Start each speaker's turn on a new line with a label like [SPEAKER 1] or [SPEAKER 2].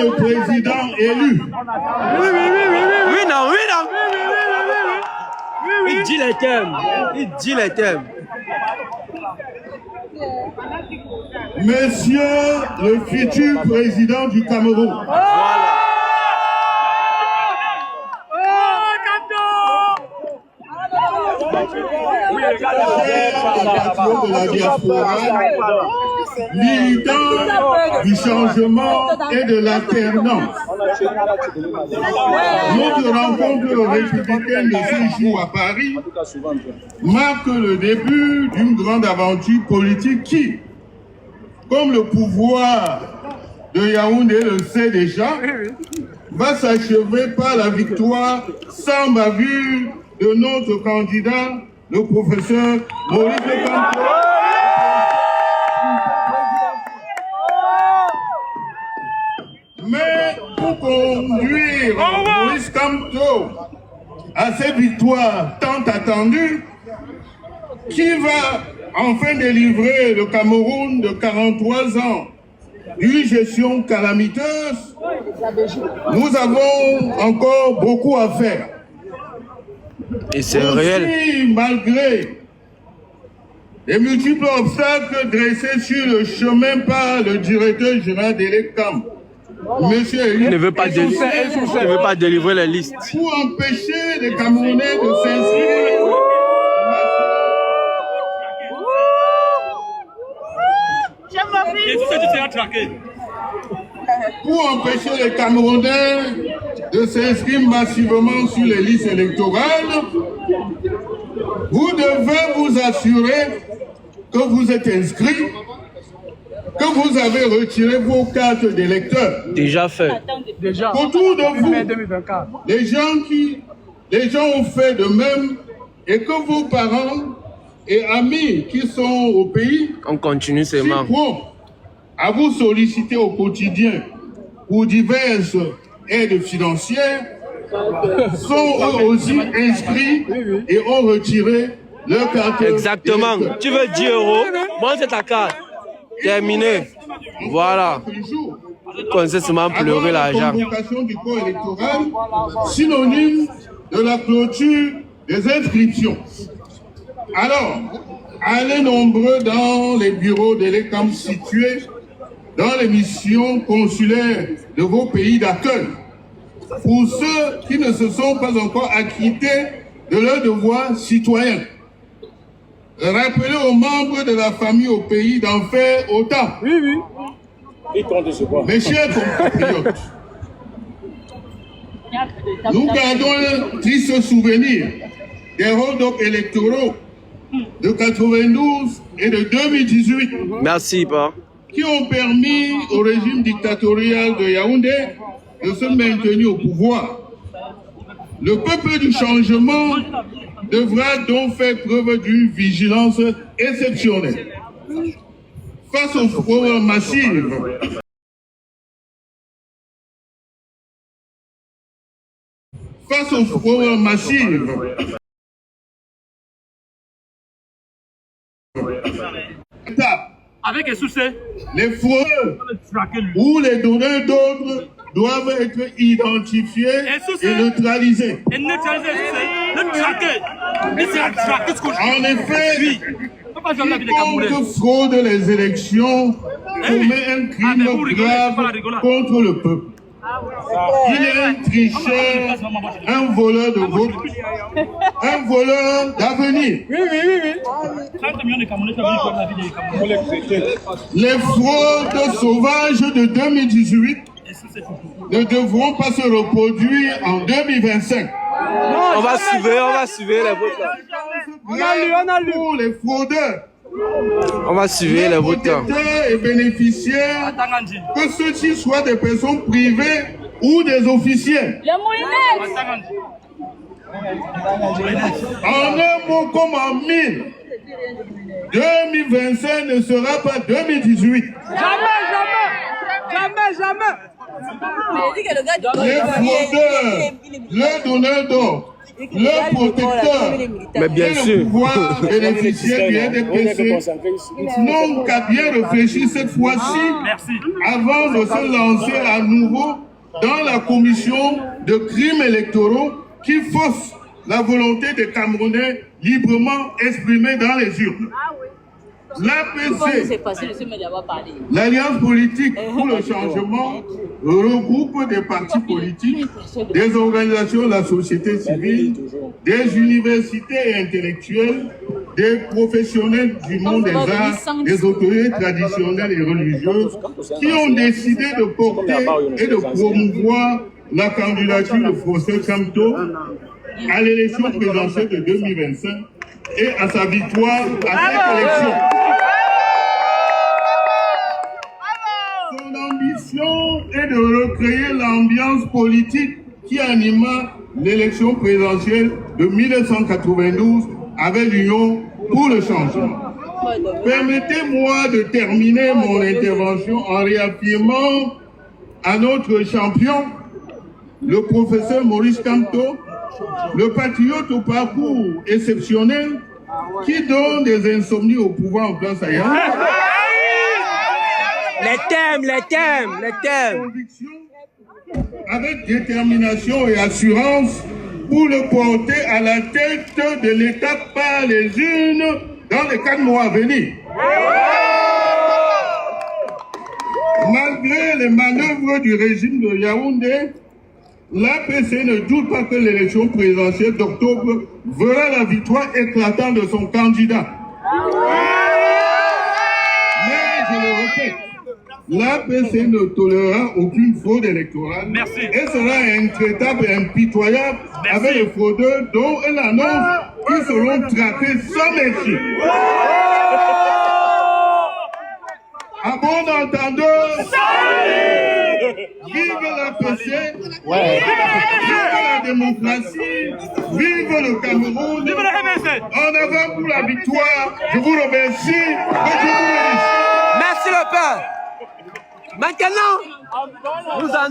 [SPEAKER 1] le président élu.
[SPEAKER 2] Oui, non. Il dit les thèmes.
[SPEAKER 1] Monsieur le futur président du Cameroun.
[SPEAKER 2] Voilà.
[SPEAKER 1] De la diaspora, militant du changement et de l'alternance. Notre rencontre républicaine de ce jour à Paris marque le début d'une grande aventure politique qui, comme le pouvoir de Yaoundé le sait déjà, va s'achever par la victoire sans bavure de notre candidat, le professeur Maurice Kamto. Mais pour conduire Maurice Kamto à cette victoire tant attendue, qui va enfin délivrer le Cameroun de 43 ans d'une gestion calamiteuse, nous avons encore beaucoup à faire.
[SPEAKER 2] Et c'est
[SPEAKER 1] aussi,
[SPEAKER 2] réel.
[SPEAKER 1] Malgré les multiples obstacles dressés sur le chemin par le directeur général de l'ECAM, monsieur,
[SPEAKER 2] Il ne veut pas délivrer les listes.
[SPEAKER 1] pour empêcher les Camerounais de s'inscrire. Pour empêcher les Camerounais de s'inscrire massivement sur les listes électorales, vous devez vous assurer que vous êtes inscrits, que vous avez retiré vos cartes d'électeurs.
[SPEAKER 2] Déjà fait.
[SPEAKER 1] Autour de vous, les gens ont fait de même et que vos parents et amis qui sont au pays,
[SPEAKER 2] On continue seulement.
[SPEAKER 1] à vous solliciter au quotidien pour diverses aides financières, sont eux aussi inscrits et ont retiré leur carte.
[SPEAKER 2] Exactement. Tu veux 10 euros? Moi, c'est ta carte. Terminé. Voilà. Qu'on sait seulement pleurer l'argent.
[SPEAKER 1] La convocation du corps électoral, synonyme de la clôture des inscriptions. Alors, allez nombreux dans les bureaux de l'ECAM situés dans les missions consulaires de vos pays d'accueil. Pour ceux qui ne se sont pas encore acquittés de leurs devoirs citoyens, rappelez aux membres de la famille au pays d'en faire autant. Mes chers compatriotes, nous gardons un triste souvenir des hold-up électoraux de 92 et de 2018.
[SPEAKER 2] Merci, Pa.
[SPEAKER 1] Qui ont permis au régime dictatorial de Yaoundé de se maintenir au pouvoir. Le peuple du changement devra donc faire preuve d'une vigilance exceptionnelle. Face aux fraudes massives,
[SPEAKER 3] avec un souci,
[SPEAKER 1] les fraudeurs ou les donneurs d'ordre doivent être identifiés et neutralisés. En effet, quiconque fraude les élections commet un crime grave contre le peuple. Il est un tricheur, un voleur de vote, un voleur d'avenir. Les fraudes sauvages de 2018 ne devront pas se reproduire en 2025.
[SPEAKER 2] On va suivre les votants.
[SPEAKER 1] On a lu pour les fraudeurs.
[SPEAKER 2] On va suivre les votants.
[SPEAKER 1] Et bénéficiaires, que ceux-ci soient des personnes privées ou des officiels. En un mot comme en mille, 2025 ne sera pas 2018.
[SPEAKER 4] Jamais.
[SPEAKER 1] Les fraudeurs, les donneurs d'ordre le protecteur
[SPEAKER 2] Mais bien
[SPEAKER 1] et
[SPEAKER 2] sûr.
[SPEAKER 1] le pouvoir bénéficiaire du RDPC n'ont qu'à bien réfléchir cette fois-ci avant de se lancer à nouveau dans la commission de crimes électoraux qui fausse la volonté des Camerounais librement exprimée dans les urnes. L'APC, l'Alliance politique pour le changement, regroupe des partis politiques, des organisations de la société civile, des universités et intellectuels, des professionnels du monde des arts, des autorités traditionnelles et religieuses qui ont décidé de porter et de promouvoir la candidature de François Camto à l'élection présidentielle de 2025 et à sa victoire à cette élection. Son ambition est de recréer l'ambiance politique qui anima l'élection présidentielle de 1992 avec l'Union pour le changement. Permettez-moi de terminer mon intervention en réaffirmant à notre champion, le professeur Maurice Kamto, le patriote au parcours exceptionnel qui donne des insomnies au pouvoir en place ailleurs.
[SPEAKER 2] Les thèmes.
[SPEAKER 1] Conviction, avec détermination et assurance pour le porter à la tête de l'État par les urnes dans les 4 mois à venir. Malgré les manœuvres du régime de Yaoundé, l'APC ne doute pas que l'élection présidentielle d'octobre verra la victoire éclatante de son candidat. Mais je le répète, l'APC ne tolérera aucune fraude électorale et sera intraitable et impitoyable avec les fraudeurs dont elle annonce qu'ils seront traqués sans merci. À bon entendeur, vive l'APC, vive la démocratie, vive le Cameroun, en avant pour la victoire. Je vous remercie et je vous remercie.
[SPEAKER 2] Merci le père. Maintenant, nous en